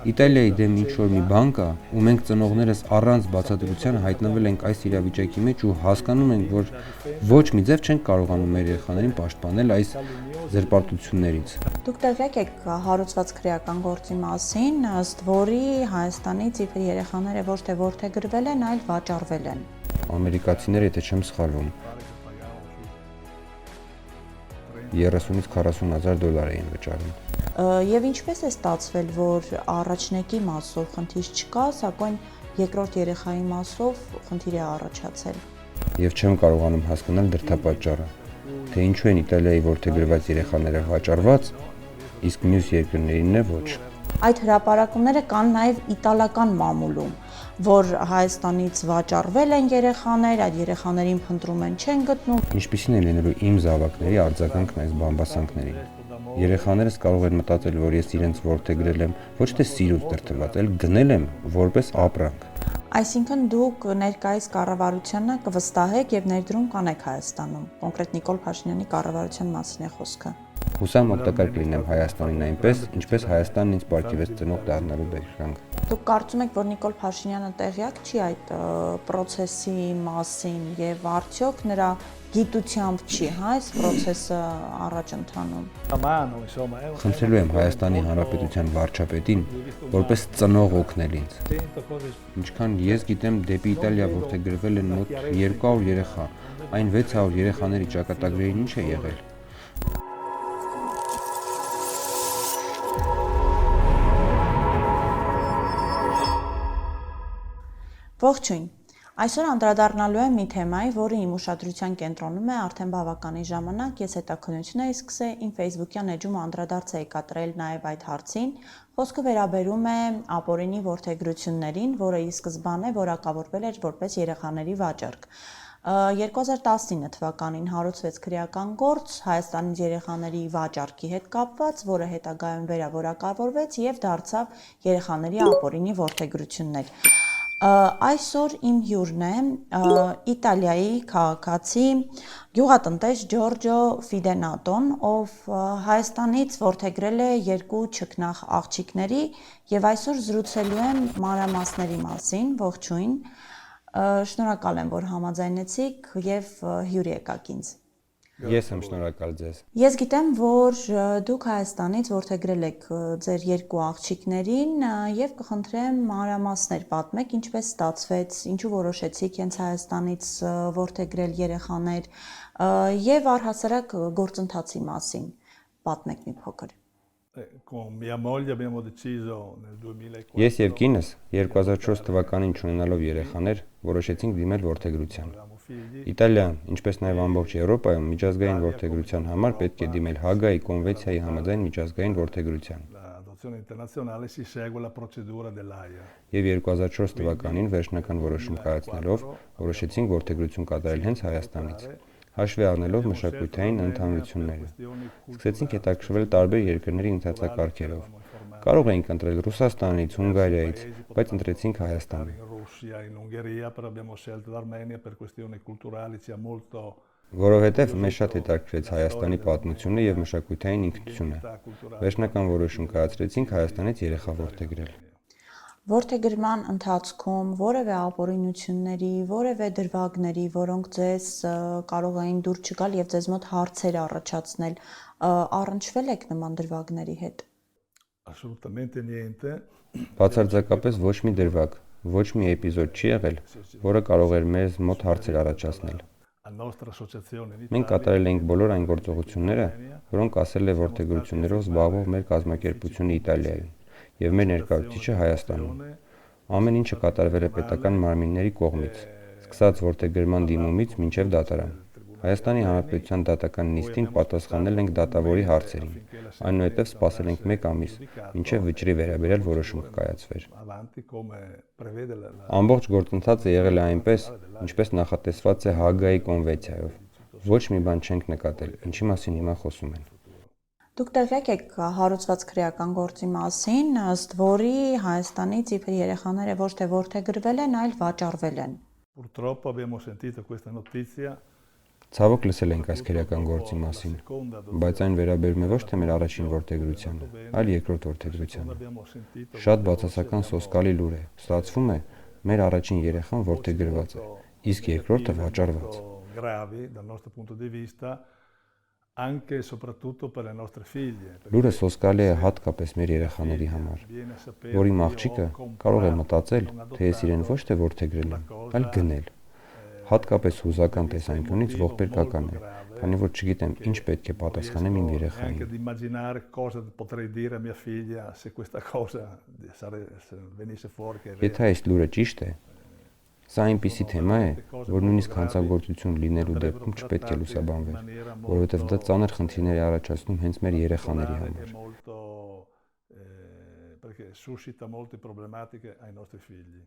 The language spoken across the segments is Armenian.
Իտալիայի դեմ ինչ-որ մի բան կա, ու մենք ծնողներս առանց բացատրության հայտնվել ենք այս իրավիճակի մեջ ու հասկանում ենք, որ ոչ մի ձև չենք կարողանում մեր երեխաներին պաշտպանել այս զրպարտություններից։ Դուք տեղյակ եք հարուցված քրեական գործի մասին, ըստ որի Հայաստանից իբր երեխաները ոչ թե որդեգրվել են, այլ վաճառվել են։ Ամերիկացիները, եթե չեմ սխալվում, 30-ից 40 հազար դոլար էին վճարում։ Եվ ինչպես է ստացվել, որ առաջնեկի մասով խնդիր չկա, սակայն երկրորդ երեխայի մասով խնդիր է առաջացել։ Եվ չեմ կարողանում հասկանալ դրդապատճառը, թե ինչու են Իտալիայի որդեգրված երեխաները վաճառված, իսկ մյուս երկրներինն է ոչ։ Այդ հրապարակումները կան նաև իտալական մամուլում, որ Հայաստանից վաճառվել են երեխաներ, այդ երեխաներին փնտրում են, չեն գտնում։ Ինչպիսին է լինելու իմ զավակների արձագանքն այս բամբասանքներին։ Երեխաներս կարող են մտածել, որ ես իրենց որդեգրել եմ ոչ թե սիրուց դրդված, այլ գնել եմ որպես ապրանք։ Այսինքն դուք ներկայիս կառավարությանը կվստահեք եւ ներդրում կանեք Հայաստանում։ Կոնկրետ Նիկոլ Փաշինյանի կառավարության մասին է խոսքը։ Հուսամ օգտակար կլինեմ Հայաստանին այնպես, ինչպես Հայաստանն ինձ պարգևեց ծնող դառնալու բերքրանք։ Դուք կարծում եք, որ Նիկոլ Փաշինյանը տեղյակ չի այդ process-ի մասին եւ արդյոք նրա գիտությամբ չի, այս process-ը առաջ ընթանում։ Խնդրելու եմ Հայաստանի Հանրապետության վարչապետին, որպես ծնող օգնել ինձ։ Ինչքան ես գիտեմ, դեպի Իտալիա որդեգրվել են մոտ 200 երեխա, այն 600 երեխաների ճակատագրերին ինչ է եղել։ Ողջույն։ Այսօր անդրադառնալու եմ մի թեմայի, որը իմ ուշադրության կենտրոնում է արդեն բավականին ժամանակ, ես հետաքննություն էի սկսել, իմ Facebook-յան էջում անդրադարձ էի կատարել նաև այդ հարցին։ Խոսքը վերաբերում է ապօրինի որդեգրություններին, որը ի սկզբանե որակավորվել էր որպես երեխաների վաճառք։ 2019 թվականին հարուցվեց քրեական գործ Հայաստանից երեխաների վաճառքի հետ կապված, որը հետագայում վերավորակավորվեց եւ դարձավ երեխաների ապօրինի որդեգրություններ։ Այսօր իմ հյուրն է Իտալիայի քաղաքացի գյուղատնտես Ջորջո Ֆիդենատոն, ով Հայաստանից որդեգրել է 2 չքնաղ աղջիկների եւ այսօր զրուցելու եմ մանրամասների մասին։ Ողջույն։ Շնորհակալ եմ, որ համաձայնեցիք եւ հյուրի եկաք ինձ։ Ես եմ շնորհակալ ձեզ։ Ես գիտեմ, որ դուք Հայաստանից որդեգրել եք ձեր 2 աղջիկներին եւ կխնդրեմ մանրամասներ պատմեք, ինչպես ստացվեց, ինչու որոշեցիք հենց Հայաստանից որդեգրել երեխաներ եւ առհասարակ գործընթացի մասին պատմեք մի փոքր։ Ես եւ կինս 2004 թվականին ունենալով երեխաներ որոշեցինք դիմել որդեգրության։ Իտալիան, ինչպես նաև ամբողջ Եվրոպայում միջազգային որդեգրության համար պետք է դիմել Հագայի կոնվենցիայի համաձայն միջազգային որդեգրության։ Եվ 2004 թվականին վերջնական որոշում կայացնելով որոշեցինք որդեգրություն կատարել հենց Հայաստանից։ Հաշվի առնելով մշակութային ընդհանրությունները, սկսեցինք հետաքրքրվել տարբեր երկրների ընթացակարգերով։ Կարող էինք ընտրել Ռուսաստանից, Հունգարիայից, բայց ընտրեցինք Հայաստանը։ Որովհետև մեզ շատ հետաքրքրեց Հայաստանի պատմությունը եւ մշակութային ինքնությունը։ Վերջնական որոշում կայացրեցինք Հայաստանից երեխա որդեգրել։ Որդեգրման ընթացքում որևէ ապօրինությունների, որևէ դրվագների, որոնք ձեզ կարող էին դուր չգալ եւ ձեզ մոտ հարցեր առաջացնել, առնչվել եք նման դրվագների հետ։ Բացարձակապես ոչ մի դրվագ, ոչ մի էպիզոդ չի եղել, որը կարող էր մեզ մոտ հարցեր առաջացնել։ Մենք կատարել էինք բոլոր այն գործողությունները, որոնք ասել է որդեգրություններով զբաղվող մեր կազմակերպությունը Իտալիայում եւ մեր ներկայացուցիչը Հայաստանում։ Ամեն ինչը կատարվել է պետական մարմինների կողմից, սկսած որդեգրման դիմումից մինչև դատարան։ Հայաստանի Հանրապետության դատական նիստին պատասխանել ենք դատավորի հարցերին, այնուհետև սպասել ենք 1 ամիս, մինչև վճռի վերաբերյալ որոշում կկայացվեր։ Ամբողջ գործընթացը եղել է այնպես, ինչպես նախատեսված է Հագայի կոնվենցիայով։ Ոչ մի բան չենք նկատել, ինչի մասին հիմա խոսում են։ Դուք տեղյակ եք հարուցված քրեական գործի մասին, ըստ որի Հայաստանից իբր երեխաները ոչ թե որդեգրվել են, այլ վաճառվել են։ Ցավոք լսել ենք այս քրեական գործի մասին, բայց այն վերաբերում է ոչ թե մեր առաջին որդեգրությանը, այլ երկրորդ որդեգրությանը։ Շատ բացասական սոսկալի լուր է։ Ստացվում է, մեր առաջին երեխան որդեգրված է, իսկ երկրորդը վաճառված։ Anche e soprattutto per le nostre figlie. Լուրը սոսկալի է հատկապես մեր երեխաների համար, որ իմ աղջիկը կարող է մտածել, թե ես իրեն ոչ թե որդեգրել եմ, այլ գնել։ Հատկապես հուզական տեսանկյունից ողբերգական է, քանի որ չգիտեմ ինչ պետք է պատասխանեմ իմ երեխային։ Anche di immaginare cosa potrei dire a mia figlia se questa cosa venisse fuori che è vera. Եթե այս լուրը ճիշտ է, սա այնպիսի թեմա է, որ նույնիսկ հանցագործություն լինելու դեպքում չպետք է լուսաբանվեր, որովհետև դա ծանր խնդիրներ է առաջացնում հենց մեր երեխաների համար։ Perché suscita molte problematiche ai nostri figli.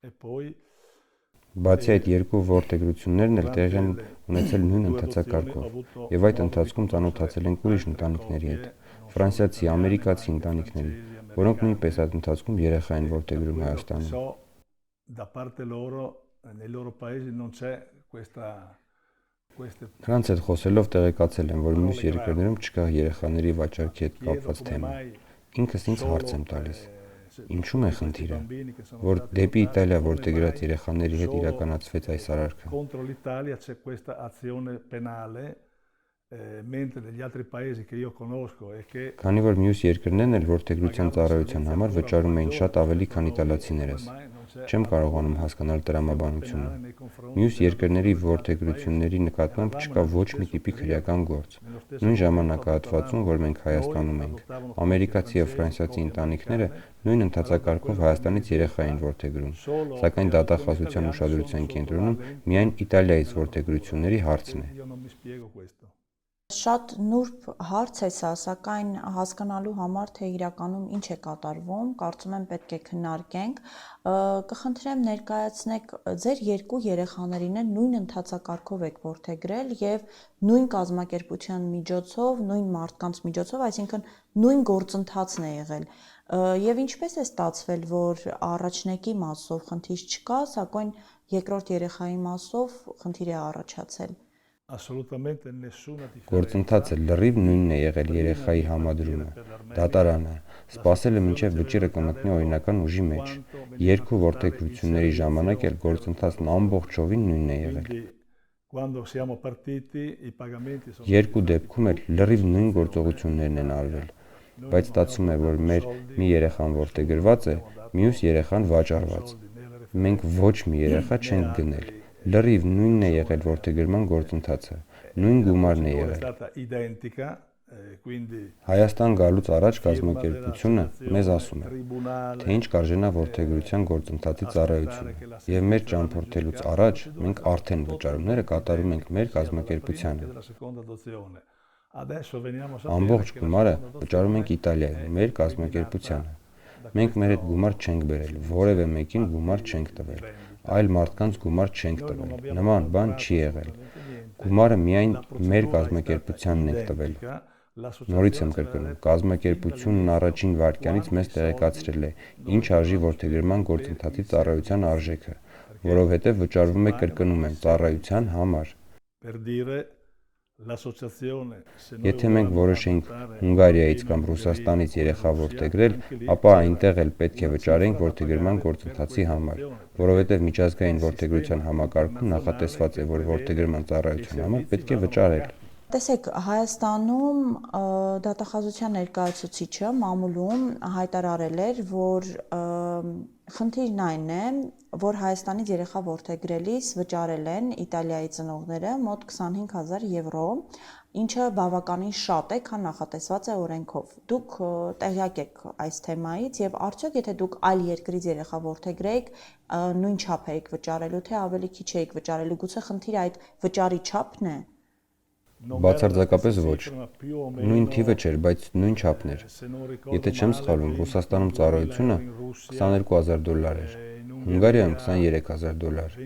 E poi Բացի այդ երկու որդեգրություններն էլ տեղի են ունեցել նույն ընթացակարգով, եւ այդ ընթացքում ծանոթացել ենք ուրիշ ընտանիքների հետ, ֆրանսիացի, ամերիկացի ընտանիքների, որոնք նույնպես այդ ընթացքում երեխա են որդեգրում Հայաստանում։ Da parte loro, nei loro paesi non c'è queste Նրանց հետ խոսելով տեղեկացել եմ, որ մյուս երկրներում չկա երեխաների վաճառքի հետ կապված թեմա։ Ինքս ինձ հարց եմ տալիս. ինչու՞մ է խնդիրը, որ դեպի Իտալիա որդեգրած երեխաների հետ իրականացվեց այս արարքը։ Contro l'Italia c'è questa azione penale, mentre negli altri paesi che io conosco e che Քանի որ մյուս երկրներն էլ որդեգրության ծառայության համար վճարում էին շատ ավելի, քան իտալացիներս։ Չեմ կարողանում հասկանալ տրամաբանությունը։ Մյուս երկրների որդեգրությունների նկատմամբ չկա ոչ մի տիպի քրեական գործ։ Նույն ժամանակահատվածում, որ մենք Հայաստանում ենք, ամերիկացի եւ ֆրանսիացի ընտանիքները նույն ընթացակարգով Հայաստանից երեխա էին որդեգրում, սակայն դատախազության ուշադրության կենտրոնում միայն Իտալիայից որդեգրությունների հարցն է։ Շատ նուրբ հարց է սա, սակայն հասկանալու համար, թե իրականում ինչ է կատարվում, կարծում եմ պետք է քննարկենք։ Կխնդրեմ ներկայացնեք ձեր երկու երեխաներին է նույն ընթացակարգով եք որդեգրել եւ նույն կազմակերպության միջոցով, նույն մարդկանց միջոցով, այսինքն նույն գործընթացն է եղել։ Եվ ինչպես է ստացվել, որ առաջնեկի մասով խնդիր չկա, սակայն երկրորդ երեխայի մասով խնդիր է առաջացել։ assolutamente nessuna Գործընթացը լրիվ նույնն է եղել երեխայի համադրումը, դատարանը, սպասելը մինչև վճիռը կմտնի օրինական ուժի մեջ։ Երկու որդեգրությունների ժամանակ էլ գործընթացն ամբողջովին նույնն է եղել։ Quando siamo partiti i pagamenti sono Երկու դեպքում էլ լրիվ նույն գործողություններն են արվել, բայց ստացվում է, որ մեր մի երեխան որդեգրված է, մյուս երեխան վաճառված։ Մենք ոչ մի երեխա չենք գնել։ Լրիվ նույնն է եղել որդեգրման գործընթացը, նույն գումարն է եղել։ identica, quindi Հայաստան գալուց առաջ կազմակերպությունը մեզ ասում է, թե ինչ կարժենա որդեգրության գործընթացի ծառայությունը, եւ մեր ճամփորդելուց առաջ մենք արդեն վճարումները կատարում ենք մեր կազմակերպությանը։ Ամբողջ գումարը վճարում ենք Իտալիայում, մեր կազմակերպությանը։ Մենք մեր հետ գումար չենք բերել, որևէ մեկին գումար չենք տվել, այլ մարդկանց գումար չենք տվել։ Նման բան չի եղել։ Գումարը միայն մեր կազմակերպությանն ենք տվել։ Նորից եմ կրկնում, կազմակերպությունն առաջին վայրկյանից մեզ տեղեկացրել է, ինչ արժի որդեգրման գործընթացի ծառայության արժեքը, որովհետև վճարվում է, կրկնում եմ, ծառայության համար։ Եթե մենք որոշենք Հունգարիայից կամ Ռուսաստանից երեխա որդեգրել, ապա այնտեղ էլ պետք է վճարենք որդեգրման գործընթացի համար, որովհետև միջազգային որդեգրության համակարգում նախատեսված է, որ որդեգրման ծառայության համար պետք է վճարել։ Տեսեք, Հայաստանում դատախազության ներկայացուցիչը մամուլում հայտարարել էր, որ խնդիրն այն է, որ Հայաստանից երեխա որդեգրելիս վճարել են Իտալիայի ծնողները մոտ 25000 եվրո, ինչը բավականին շատ է, քան նախատեսված է օրենքով։ Դուք տեղյակ եք այս թեմայից եւ արդյոք եթե դուք այլ երկրից երեխա որդեգրեիք, նույն չափ էիք վճարելու, թե ավելի քիչ էիք վճարելու, գուցե խնդիրը այդ վճարի չափն է։ Բացարձակապես ոչ։ Նույն թիվը չէր, բայց նույն չափն էր։ Եթե չեմ սխալվում, Ռուսաստանում ծառայությունը $22000 էր, Հունգարիայում $23000։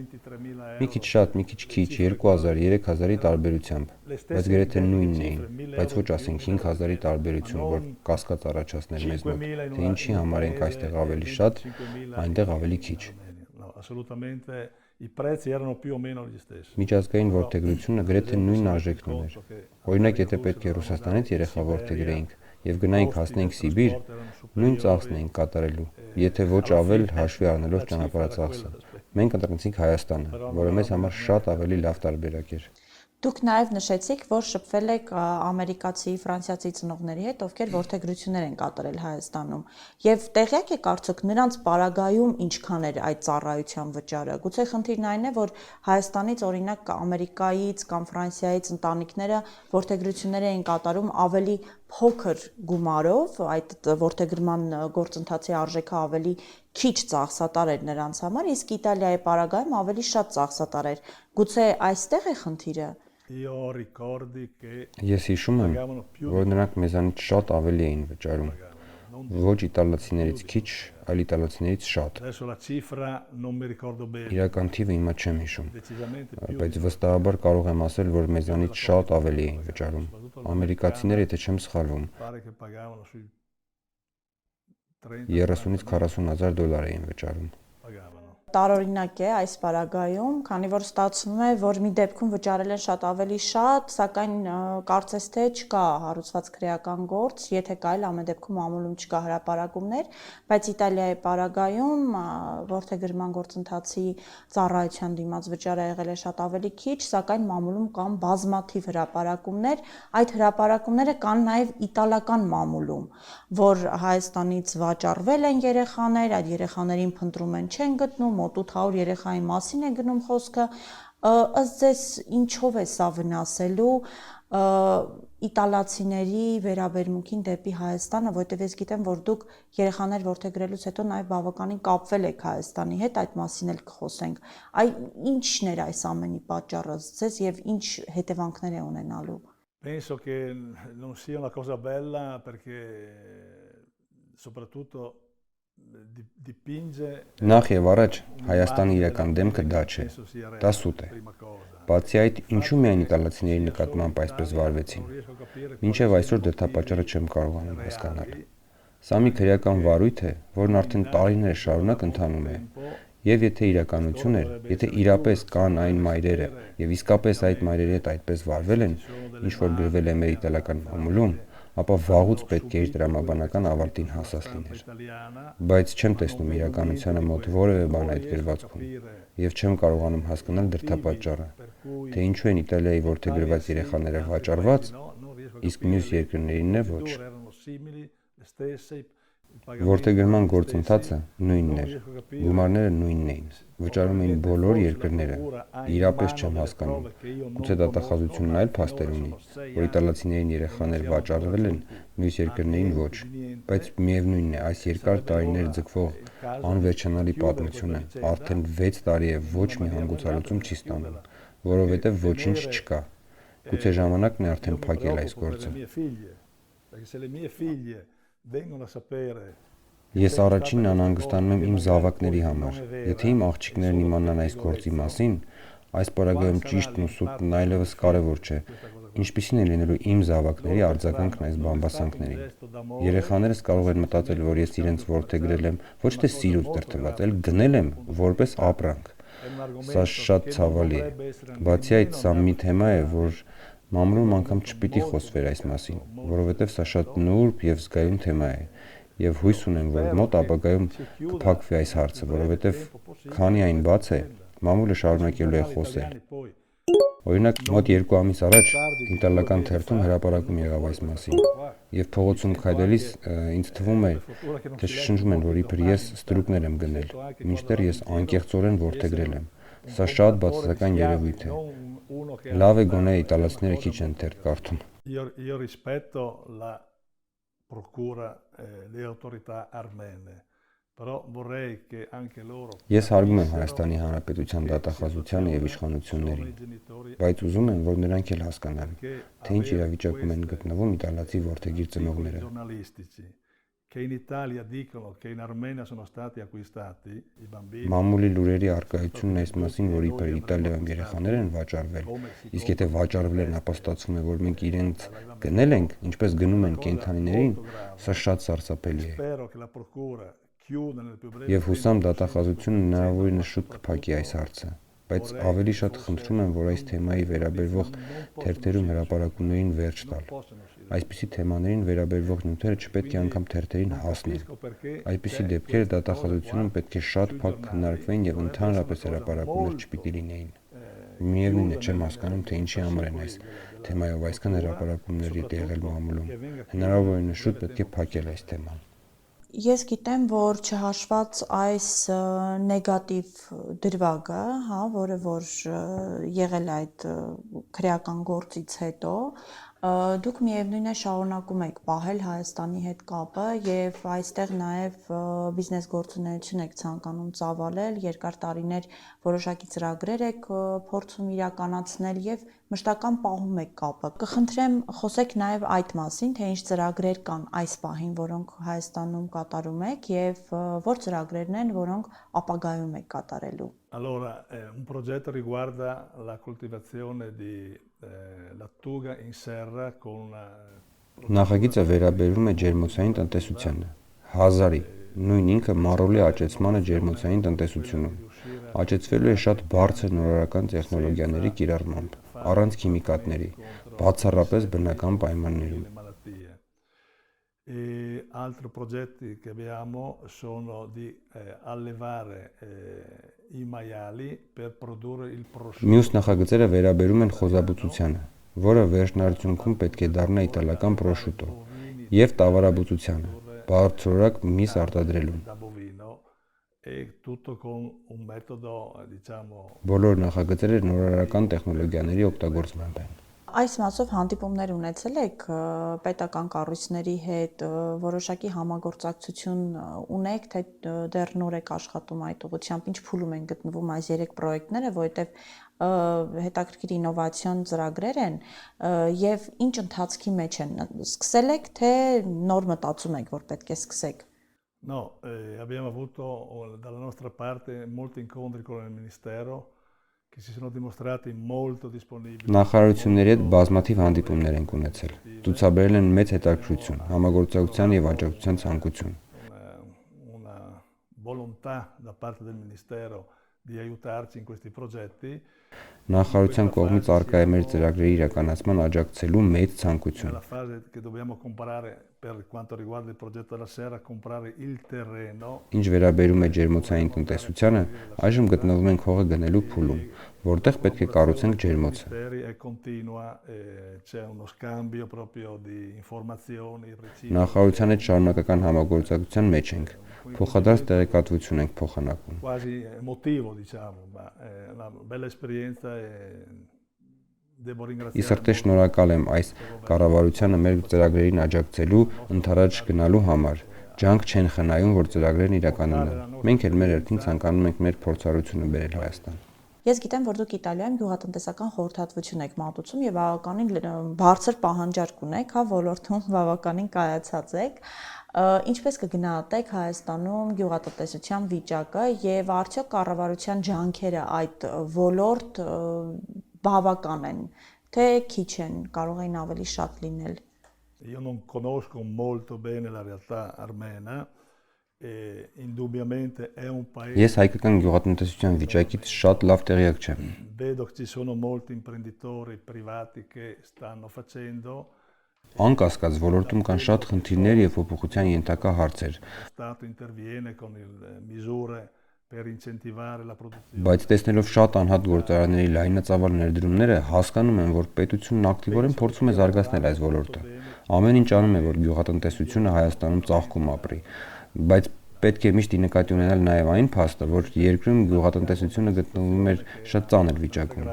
Մի քիչ շատ, մի քիչ քիչ, 2000, 3000-ի տարբերությամբ, բայց գրեթե նույնն էին, բայց ոչ ասենք 5000-ի տարբերություն, որ կասկած առաջացներ մեզ մոտ, թե ինչի համար ենք այստեղ ավելի շատ, այնտեղ ավելի քիչ։ Assolutamente I prezzi erano più o meno gli stessi. Միջազգային որդեգրությունը գրեթե նույն արժեքն ուներ։ Օրինակ, եթե պետք է Ռուսաստանից երեխա որդեգրեինք եւ գնայինք հասնեինք Սիբիր, նույն ծախսն էինք կատարելու, եթե ոչ ավել հաշվի առնելով ճանապարհածախսը։ Մենք ընտրեցինք Հայաստանը, որը մեզ համար շատ ավելի լավ տարբերակ էր։ Դուք նաև նշեցիք, որ շփվել եք ամերիկացի, ֆրանսիացի ծնողների հետ, ովքեր որդեգրություններ են կատարել Հայաստանում։ Եվ տեղյակ եք արդյոք նրանց պարագայում ինչքան էր այդ ծառայության վճարը։ Գուցե խնդիրն այն է, որ Հայաստանից օրինակ Ամերիկայից կամ Ֆրանսիայից ընտանիքները որդեգրություններ էին կատարում ավելի փոքր գումարով, այդ որդեգրման գործընթացի արժեքը ավելի քիչ ծախսատար էր նրանց համար, իսկ Իտալիայի պարագայում ավելի շատ ծախսատար էր։ Գուցե այստեղ է խնդիրը։ Ես հիշում եմ, որ նրանք մեզանից շատ ավելի էին վճարում։ Ոչ իտալացիներից քիչ, այլ իտալացիներից շատ։ Իրական թիվը հիմա չեմ հիշում, բայց վստահաբար կարող եմ ասել, որ մեզանից շատ ավելի էին վճարում։ Ամերիկացիները, եթե չեմ սխալվում, 30-ից 40 հազար դոլար էին վճարում։ Տարօրինակ է այս պարագայում, քանի որ ստացվում է, որ մի դեպքում վճարել են շատ ավելի շատ, սակայն կարծես թե չկա հարուցված քրեական գործ, եթե կա, ամեն դեպքում մամուլում չկա հրապարակումներ, բայց Իտալիայի պարագայում որդեգրման գործընթացի ծառայության դիմաց վճարը եղել է շատ ավելի քիչ, սակայն մամուլում կան բազմաթիվ հրապարակումներ, այդ հրապարակումները կան նաև իտալական մամուլում, որ Հայաստանից վաճառվել են երեխաներ, այդ երեխաներին փնտրում են, չեն գտնում, մոտ 800 երեխայի մասին է գնում խոսքը, ըստ ձեզ ինչով է սա վնասելու իտալացիների վերաբերմունքին դեպի Հայաստանը, որտեղ ես գիտեմ, որ դուք երեխաներ որդեգրելուց հետո նաև բավականին կապվել եք Հայաստանի հետ, այդ մասին էլ կխոսենք։ Ինչն էր այս ամենի պատճառը ըստ ձեզ եւ ինչ հետևանքներ է ունենալու։ Penso che non sia una cosa bella perché soprattutto Նախ եւ առաջ Հայաստանի իրական դեմքը դա չէ, դա սուտ է։ Բացի այդ, ինչու միայն իտալացիների նկատմամբ այսպես վարվեցին։ Մինչև այսօր դրդապատճառը չեմ կարողանում հասկանալ։ Սա մի քրեական վարույթ է, որն արդեն տարիներ շարունակ ընթանում է։ Եվ եթե իրականություն էր, եթե իրապես կան այն մայրերը եւ իսկապես այդ մայրերի հետ այդպես վարվել են, ինչ որ գրվել է մեր իտալական մամուլում, ապա վաղուց պետք է իր դրամաբանական ավարտին հասած լիներ։ Բայց չեմ տեսնում իրականությանը մոտ որևէ բան այդ գրվածքում եւ չեմ կարողանում հասկանալ դրդապատճառը, թե ինչու են Իտալիայի որդեգրված երեխաները վաճառված, իսկ մյուս երկրներինն է ոչ։ Որդեգրման գործընթացը նույնն էր, գումարները նույնն էին, վճարում էին բոլոր երկրները, իրապես չեմ հասկանում, գուցե դատախազությունն այլ փաստեր ունի, որ իտալացիներին երեխաներ վաճառվել են, մյուս երկրներին ոչ, բայց միևնույնն է, այս երկար տարիներ ձգվող անվերջանալի պատմությունը արդեն 6 տարի է ոչ մի հանգուցալուծում չի ստանում, որովհետև ոչինչ չկա, գուցե ժամանակն է արդեն փակել այս գործը։ Ես առաջինն անհանգստանում եմ իմ զավակների համար։ Եթե իմ աղջիկներն իմանան այս գործի մասին, այս պարագայում ճիշտն ու սուտն այլևս կարևոր չէ, ինչպիսին է լինելու իմ զավակների արձագանքն այս բամբասանքներին։ Երեխաներս կարող են մտածել, որ ես իրենց որդեգրել եմ ոչ թե սիրուց դրդված, այլ գնել եմ որպես ապրանք։ Սա շատ ցավալի է։ Բացի այդ, սա մի թեմա է, որ մամուլում անգամ չպիտի խոսվեր այս մասին, որովհետև սա շատ նուրբ եւ զգայուն թեմա է, եւ հույս ունեմ, որ մոտ ապագայում կփակվի այս հարցը, որովհետև քանի այն բաց է, մամուլը շարունակելու է խոսել։ Օրինակ, մոտ 2 ամիս առաջ իտալական թերթում հրապարակում եղավ այս մասին, եւ փողոցում քայլելիս ինձ թվում է, թե շշնջում են, որ իբր ես ստրուկներ եմ գնել, մինչդեռ ես անկեղծորեն որդեգրել եմ։ Սա շատ բացասական երևույթ է։ Լավ է գոնե իտալացիները քիչ են թերթ կարդում։ Io rispetto la procura le autorità armene, però vorrei che anche loro Ես հարգում եմ Հայաստանի Հանրապետության դատախազությանը եւ իշխանություններին, բայց ուզում եմ, որ նրանք էլ հասկանան, թե ինչ իրավիճակում են գտնվում իտալացի որդեգիր ծնողները։ che in Italia dicono che in Armenia sono stati acquistati i bambini Մամուլի լուրերի արկայությունն այս մասին, որ իբր Իտալիայում երեխաներ են վաճառվել, իսկ եթե վաճառվել են, ապա ստացվում է, որ մենք իրենց գնել ենք, ինչպես գնում են կենդանիներին, սա շատ սարսափելի է։ Եվ հուսամ դատախազությունը հնարավորինս շուտ կփակի այս հարցը, բայց ավելի շատ խնդրում եմ, որ այս թեմայի վերաբերվող թերթերում հրապարակումներին վերջ տալ։ Այսպիսի թեմաներին վերաբերվող նյութերը չպետք է անգամ թերթերին հասնեն։ Այսպիսի դեպքերը դատախազությունում պետք է շատ փակ քննարկվեն եւ ընդհանրապես հրապարակումներ չպիտի լինեին։ Միևնույն է, չեմ հասկանում, թե ինչի համար են այս թեմայով այսքան հրապարակումների եղել մամուլում։ Հնարավորինս շուտ պետք է փակել այս թեման։ Ես գիտեմ, որ չհաշված այս նեգատիվ դրվագը, որը որ եղել է այդ քրեական գործից հետո, դուք միևնույն է շարունակում եք պահել Հայաստանի հետ կապը եւ այստեղ նաեւ բիզնես գործունեություն եք ցանկանում ծավալել, երկար տարիներ որոշակի ծրագրեր եք փորձում իրականացնել եւ մշտական պահում եք կապը։ Կխնդրեմ խոսեք նաեւ այդ մասին, թե ինչ ծրագրեր կան այս պահին, որոնք Հայաստանում կատարում եք եւ որ ծրագրերն են, որոնք ապագայում եք կատարելու։ Allora, un progetto riguarda la coltivazione di lattuga in serra con Նախագիծը վերաբերում է ջերմոցային տնտեսությանը։ Հազարի, նույն ինքը մառոլի աճեցմանը ջերմոցային տնտեսությունում։ Աճեցվելու է շատ բարձր նորարարական տեխնոլոգիաների կիրառմամբ, առանց քիմիկատների, բացառապես բնական պայմաններում։ Altri progetti che abbiamo sono di allevare i maiali per produrre il prosciutto։ Մյուս նախագծերը վերաբերում են խոզաբուծությանը, որը վերջնարդյունքում պետք է դառնա իտալական պրոշուտո, եւ տավարաբուծությանը, բարձրորակ միս արտադրելուն։ Բոլոր նախագծերը նորարարական տեխնոլոգիաների օգտագործմամբ են։ Այս մասով հանդիպումներ ունեցել եք պետական կառույցների հետ, որոշակի համագործակցություն ունեք, թե դեռ նոր եք աշխատում այդ ուղղությամբ, ինչ փուլում են գտնվում այս 3 պրոյեկտները, որովհետև հետաքրքիր ինովացիոն ծրագրեր են եւ ինչ ընթացքի մեջ են։ Սկսել եք, թե նոր մտածում եք, որ պետք է սկսեք։ No, abbiamo avuto dalla nostra parte molti incontri con il Ministero che si sono dimostrati molto disponibili։ Նախարարությունների հետ բազմաթիվ հանդիպումներ ենք ունեցել։ Ցուցաբերել են մեծ հետաքրքրություն, համագործակցության եւ աջակցության ցանկություն։ Una volontà da parte del Ministero di aiutarci in questi progetti։ Նախարարության կողմից արկա է մեր ծրագրերի իրականացման աջակցելու մեծ ցանկություն։ La fase che dobbiamo comprare per quanto riguarda il progetto della serra, comprare il terreno։ Ինչ վերաբերում է ջերմոցային տնտեսությանը, այժմ գտնվում ենք հողը գնելու փուլում, որտեղ պետք է կառուցենք ջերմոցը։ C'è uno scambio proprio di informazioni reciproche։ Նախարարության հետ շարունակական համագործակցության մեջ ենք։ Փոխադարձ տեղեկատվություն ենք փոխանակում։ Quasi emotivo, diciamo, ma è una bella esperienza e devo ringraziare։ Իսկապես շնորհակալ եմ այս կառավարությանը մեր ծրագրերին աջակցելու, ընդառաջ գնալու համար։ Ջանք չեն խնայում, որ ծրագրերն իրականանան։ Մենք էլ մեր հերթին ցանկանում ենք մեր փորձառությունը բերել Հայաստան։ Ես գիտեմ, որ դուք Իտալիայում գյուղատնտեսական խորհրդատվություն եք մատուցում եւ բավականին բարձր պահանջարկ ունեք, ոլորտում բավականին կայացած եք։ Ինչպես կգնահատեք Հայաստանում գյուղատնտեսության վիճակը եւ արդյոք կառավարության ջանքերը այդ ոլորտ բավական են, թե քիչ են, կարող են ավելի շատ լինել։ Io non conosco molto bene la realtà armena e indubbiamente è un paese։ Ես հայկական գյուղատնտեսության վիճակից շատ լավ տեղյակ չեմ։ Vedo che ci sono molti imprenditori privati che stanno facendo։ Անկասկած ոլորտում կան շատ խնդիրներ եւ փոփոխության ենթակա հարցեր։ Stato interviene con misure per incentivare la produzione։ Բայց տեսնելով շատ անհատ գործարանների լայնածավալ ներդրումները, հասկանում եմ, որ պետությունն ակտիվորեն փորձում է զարգացնել այս ոլորտը։ Ամեն ինչ անում է, որ գյուղատնտեսությունը Հայաստանում ծաղկում ապրի, բայց պետք է միշտ նկատի ունենալ նաև այն փաստը, որ երկրում գյուղատնտեսությունը գտնվում է շատ ծանր վիճակում։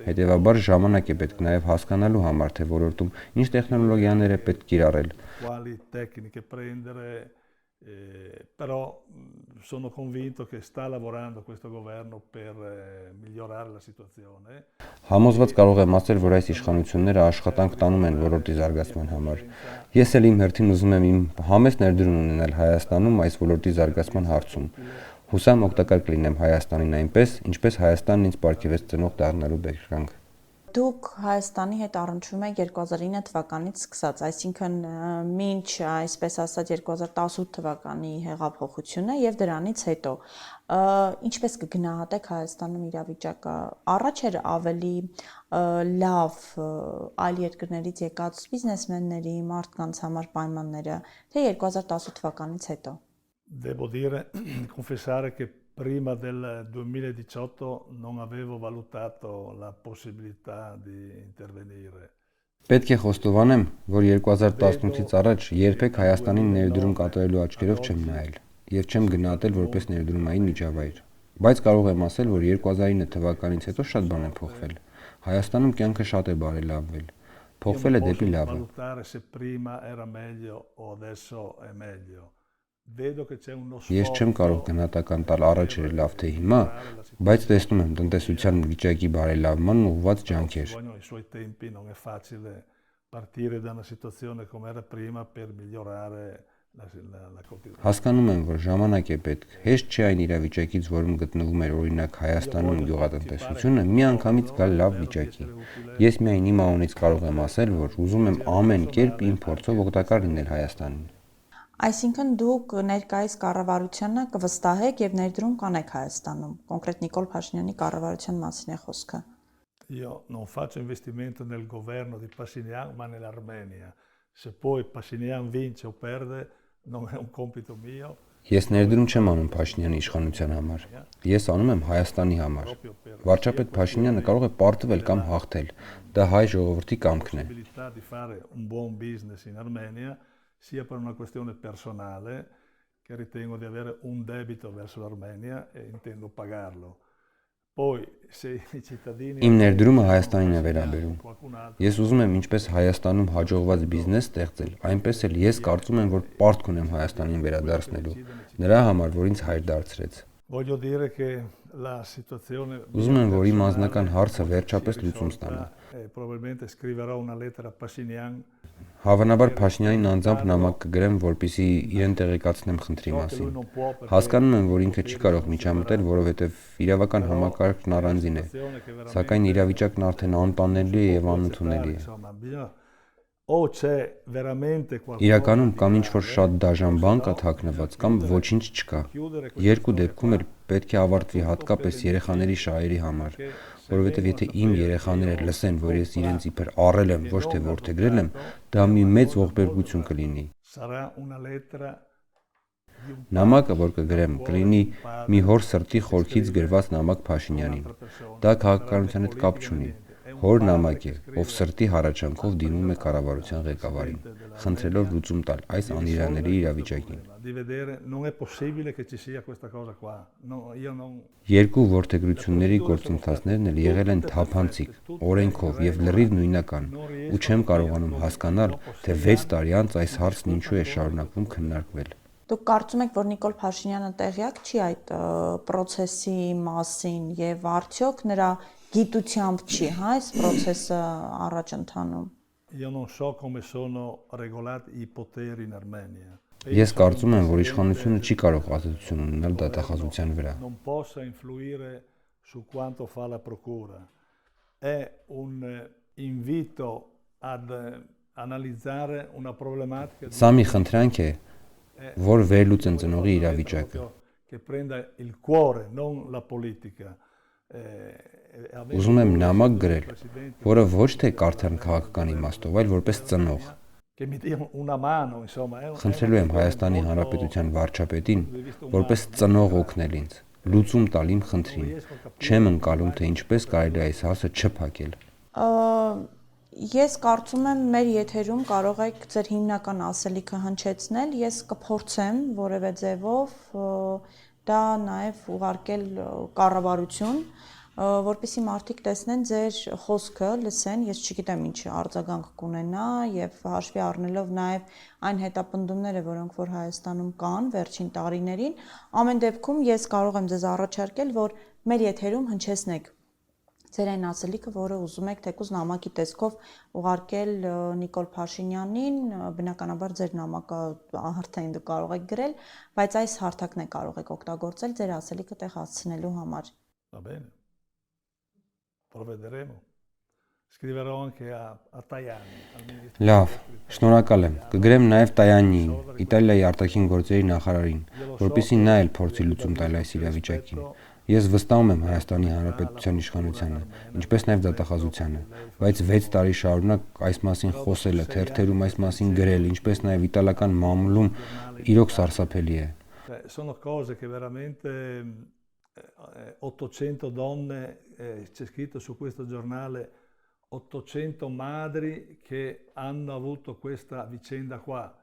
Հետևաբար ժամանակ է պետք նաև հասկանալու համար, թե ոլորտում ինչ տեխնոլոգիաներ է պետք կիրառել։ Però sono convinto che sta lavorando questo governo per migliorare la situazione։ Համոզված կարող եմ ասել, որ այս իշխանությունները աշխատանք տանում են ոլորտի զարգացման համար։ Ես էլ իմ հերթին ուզում եմ իմ համեստ ներդրում ունենալ Հայաստանում այս ոլորտի զարգացման հարցում։ Հուսամ օգտակար կլինեմ Հայաստանին այնպես, ինչպես Հայաստանն ինձ պարգևեց ծնող դառնալու բերկրանք։ Դուք Հայաստանի հետ առնչվում եք 2009 թվականից սկսած, այսինքն մինչ այսպես ասած 2018 թվականի հեղափոխությունը եւ դրանից հետո ինչպես կգնահատեք Հայաստանում իրավիճակը, առաջ էր ավելի լավ այլ երկրներից եկած բիզնեսմենների, մարդկանց համար պայմանները, թե 2018 թվականից հետո։ Devo dire, confessare che prima del 2018 non avevo valutato la possibilità di intervenire. Պետք է խոստովանեմ, որ 2018-ից առաջ երբեք Հայաստանին ներդրում կատարելու աչքերով չեմ նայել եւ չեմ գնահատել որպես ներդրումային միջավայր։ Բայց կարող եմ ասել, որ 2009 թվականից հետո շատ բան է փոխվել։ Հայաստանում կյանքը շատ է բարելավվել։ Փոխվել է դեպի լավը։ Valutare se prima era meglio o adesso è meglio. Vedo che c'è uno Ես չեմ կարող գնահատական տալ առաջ էր լավ թե հիմա, բայց տեսնում եմ տնտեսության վիճակի բարելավման ուղղված ջանքեր։ ai suoi tempi non è facile partire da una situazione come era prima per migliorare la quotidianità. Հասկանում եմ, որ ժամանակ է պետք։ Հեշտ չէ այն իրավիճակից, որում գտնվում էր օրինակ Հայաստանում գյուղատնտեսությունը, միանգամից գալ լավ վիճակի։ Ես միայն իմ անունից կարող եմ ասել, որ ուզում եմ ամեն կերպ իմ փորձով օգտակար լինել Հայաստանին։ Այսինքն դուք ներկայիս կառավարությանը կվստահեք եւ ներդրում կանեք Հայաստանում, կոնկրետ Նիկոլ Փաշինյանի կառավարության մասին է խոսքը։ Io non faccio investimento nel governo di Pashinyan, ma nell'Armenia. Se poi Pashinyan vince o perde, non è un compito mio. Ես ներդրում չեմ անում Փաշինյանի իշխանության համար։ Ես անում եմ Հայաստանի համար։ Վարչապետ Փաշինյանը կարող է պարտվել կամ հաղթել։ Դա հայ ժողովրդի կամքն է։ Possibilità di fare un buon business in Armenia, sia per una questione personale, che ritengo di avere un debito verso l'Armenia e intendo pagarlo. Poi, se i cittadini... Իմ ներդրումը Հայաստանին է վերաբերում։ Ես ուզում եմ ինչպես Հայաստանում հաջողված բիզնես ստեղծել, այնպես էլ ես կարծում եմ, որ պարտք ունեմ Հայաստանին վերադարձնելու, նրա համար, որ ինձ հայր դարձրեց։ Voglio dire che la situazione... Ուզում եմ, որ իմ անձնական հարցը վերջապես լուծում ստանա։ Probabilmente scriverò una lettera a Pashinyan. Հավանաբար Փաշինյանին անձամբ նամակ կգրեմ, որպեսզի իրեն տեղեկացնեմ խնդրի մասին։ Հասկանում եմ, որ ինքը չի կարող միջամտել, որովհետև իրավական համակարգն առանձին է, սակայն իրավիճակն արդեն անտանելի է եւ անընդունելի է։ Իրականում կամ ինչ-որ շատ դաժան բան կա թաքնված, կամ ոչինչ չկա։ Երկու դեպքում էլ պետք է ավարտվի հատկապես երեխաների շահերի համար, որովհետև եթե իմ երեխաները լսեն, որ ես իրենց իբր առել եմ, ոչ թե որդեգրել եմ, դա մի մեծ ողբերգություն կլինի։ Նամակը, որ կգրեմ, կլինի մի հոր սրտի խորքից գրված նամակ Փաշինյանին։ Դա քաղաքականության հետ կապ չունի։ Հոր նամակ է, ով սրտի հառաչանքով դիմում է կառավարության ղեկավարին, խնդրելով լուծում տալ այս անիրանալի իրավիճակին։ Երկու որդեգրությունների գործընթացներն էլ եղել են թափանցիկ, օրենքով եւ լրիվ նույնական, ու չեմ կարողանում հասկանալ, թե 6 տարի անց այս հարցն ինչու է շարունակվում քննարկվել։ Դուք կարծում եք, որ Նիկոլ Փաշինյանը տեղյակ չի այդ process-ի մասին եւ արդյոք նրա գիտությամբ չի, հա, այս process-ը առաջ ընթանում։ Io non so come sono regolati i poteri in Armenia. Ես կարծում եմ, որ իշխանությունը չի կարող ազատություն ունենալ դատախազության վրա։ Non possa influire su quanto fa la procura. È un invito ad analizzare una problematica. Սա մի խնդրանք է, որ վերլուծեն ծնողի իրավիճակը։ Che prenda il cuore, non la politica. Ուզում եմ նամակ գրել, որը ոչ թե կարդան քաղաքական իմաստով, այլ որպես ծնող։ Խնդրելու եմ Հայաստանի Հանրապետության վարչապետին, որպես ծնող օգնել ինձ, լուծում տալ իմ խնդրին։ Չեմ ընկալում, թե ինչպես կարելի է այս հասը չփակել։ Ես կարծում եմ մեր եթերում կարող եք ձեր հիմնական ասելիքը հնչեցնել, ես կփորձեմ որևէ ձևով դա նաև ուղարկել կառավարություն, որպեսզի մարդիկ տեսնեն ձեր խոսքը, լսեն, ես չգիտեմ ինչ արձագանք կունենա եւ հաշվի առնելով նաեւ այն հետապնդումները, որոնք որ Հայաստանում կան վերջին տարիներին, ամեն դեպքում ես կարող եմ ձեզ առաջարկել, որ մեր եթերում հնչեցնեք ձեր այն ասելիքը, որը ուզում եք թեկուզ նամակի տեսքով ուղարկել Նիկոլ Փաշինյանին, բնականաբար ձեր նամակը արդեն դուք կարող եք գրել, բայց այս հարթակն է կարող եք օգտագործել ձեր ասելիքը տեղ հասցնելու համար։ Va bene. Provvederemo. Scriverò anche a Tajani, al ministro. Լավ, շնորհակալ եմ։ Կգրեմ նաև Տայանիին, Իտալիայի արտաքին գործերի նախարարին, որպեսզի նա էլ փորձի լուծում տալ այս իրավիճակին։ Ես վստահում եմ Հայաստանի Հանրապետության իշխանությանը, ինչպես նաև դատախազությանը, բայց 6 տարի շարունակ այս մասին խոսելը, թերթերում այս մասին գրել, ինչպես նաև իտալական մամուլում իրոք սարսափելի է։ Sono cose che veramente 800 donne, c'è scritto su questo giornale 800 madri che hanno avuto questa vicenda qua.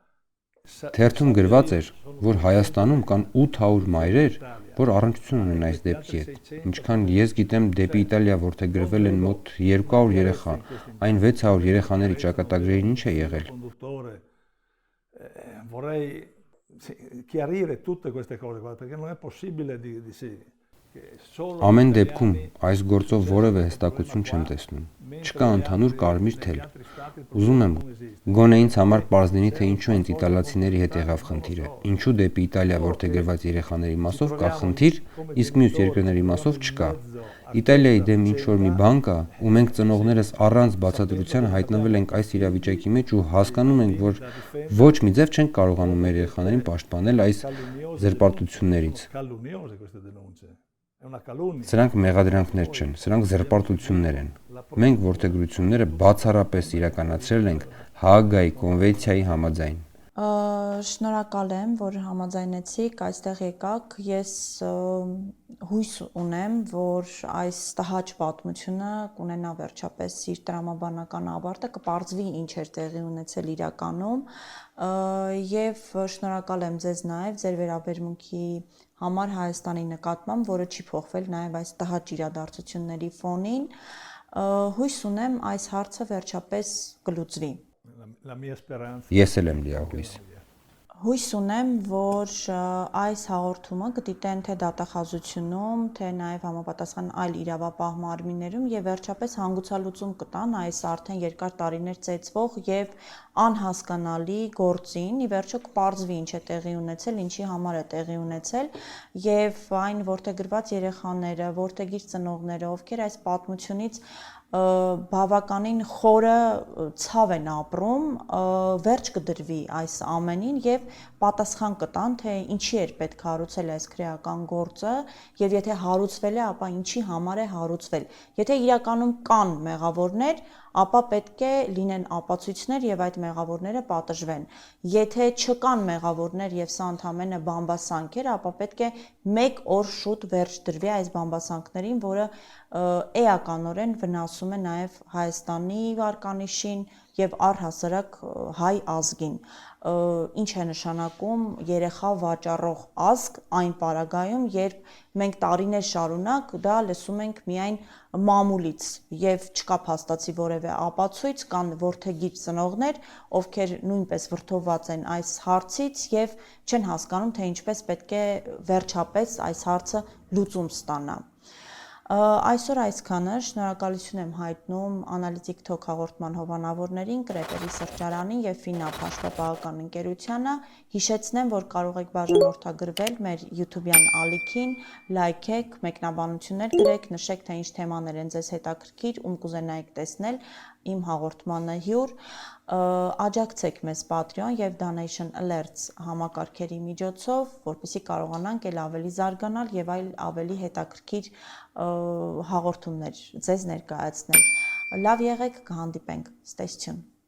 Թերթում գրված էր, որ Հայաստանում կան 800 մայրեր, որ առնչություն ունեն այս դեպքի հետ։ Ինչքան ես գիտեմ, դեպի Իտալիա որտեղ գրվել են մոտ 200 երեխա, այն 600 երեխաների ճակատագրերին ինչ է եղել։ Vorrei chiarire tutte queste cose qua, perché non è possibile di sì. Ամեն դեպքում այս գործով որևէ հստակություն չեմ տեսնում։ Չկա ընդհանուր կարմիր թել։ Ուզում եմ գոնե ինձ համար պարզ լինի, թե ինչու են իտալացիների հետ եղավ խնդիրը, ինչու դեպի Իտալիա որտեղ գրված երեխաների մասով կա խնդիր, իսկ մյուս երկրների մասով չկա։ Իտալիայի դեմ ինչ-որ մի բան կա, ու մենք ծնողներս առանց բացատրության հայտնվել ենք այս իրավիճակի մեջ ու հասկանում ենք, որ ոչ մի ձև չենք կարողանում մեր երեխաներին պաշտպանել այս զրպարտություններից։ Սրանք մեղադրանքներ չեն, սրանք զրպարտություններ են։ Մենք որդեգրությունները բացառապես իրականացրել ենք Հաագայի կոնվենցիայի համաձայն։ Շնորհակալ եմ, որ համաձայնեցիք, այստեղ եկաք։ Ես հույս ունեմ, որ այս տհաճ պատմությունը կունենա վերջապես իր տրամաբանական ավարտը, կպարզվի ինչ էր տեղի ունեցել իրականում, եւ շնորհակալ եմ ձեզ նաեւ ձեր վերաբերմունքի համար Հայաստանի նկատմամբ, որը չի փոխվել նաեւ այս տհաճ իրադարձությունների ֆոնին։ Հույս ունեմ այս հարցը վերջապես կլուծվի։ Ես էլ եմ լիահույս։ Հույս ունեմ, որ այս հաղորդումը կդիտեն թե դատախազությունում, թե նաև համապատասխան այլ իրավապահ մարմիններում եւ վերջապես հանգուցալուծում կտան այս արդեն երկար տարիներ ծեծվող եւ անհասկանալի գործին։ Ի վերջո կպարզվի ինչ է տեղի ունեցել, ինչի համար է տեղի ունեցել եւ այն որտեղ գրված երեխաները, որտեղ իր ծնողները, ովքեր այս պատմությունից բավականին խորը ցավ են ապրում, վերջ կդրվի այս ամենին եւ պատասխան կտան, թե ինչի էր պետք հարուցել այս քրեական գործը եւ եթե հարուցվել է, ապա ինչի համար է հարուցվել։ Եթե իրականում կան մեղավորներ, ապա պետք է լինեն ապացույցներ եւ այդ մեղավորները պատժվեն։ Եթե չկան մեղավորներ եւ սա ընդամենը բամբասանք էր, ապա պետք է 1 օր շուտ վերջ դրվի այս բամբասանքներին, որը էականորեն վնասում է նաև Հայաստանի վարկանիշին եւ առհասարակ հայ ազգին։ Ինչ է նշանակում երեխա վաճառող ազգ այն պարագայում, երբ մենք տարիներ շարունակ դա լսում ենք միայն մամուլից եւ չկա փաստացի որևէ ապացույց, կան որդեգիր ծնողներ, ովքեր նույնպես վրդովված են այս հարցից եւ չեն հասկանում, թե ինչպես պետք է վերջապես այս հարցը լուծում ստանա։ Այսօր այսքանը, շնորհակալություն եմ հայտնում Analytic Talk հաղորդման հովանավորներին, Կրեպերի սրճարանին եւ FINAP հաշվապահական ընկերությանը։ Հիշեցնեմ, որ կարող եք բաժանորդագրվել մեր YouTube-յան ալիքին, լայքեք, մեկնաբանություններ գրեք, նշեք, թե ինչ թեմաներ են ձեզ հետաքրքիր, ում կուզենայիք տեսնել իմ հաղորդմանը հյուր, աջակցեք մեզ Patreon եւ Donation Alerts համակարգերի միջոցով, որպեսզի կարողանանք ել ավելի զարգանալ եւ այլ ավելի հետաքրքիր հաղորդումներ ձեզ ներկայացնել։ Լավ եղեք, կհանդիպենք։ Stay tuned։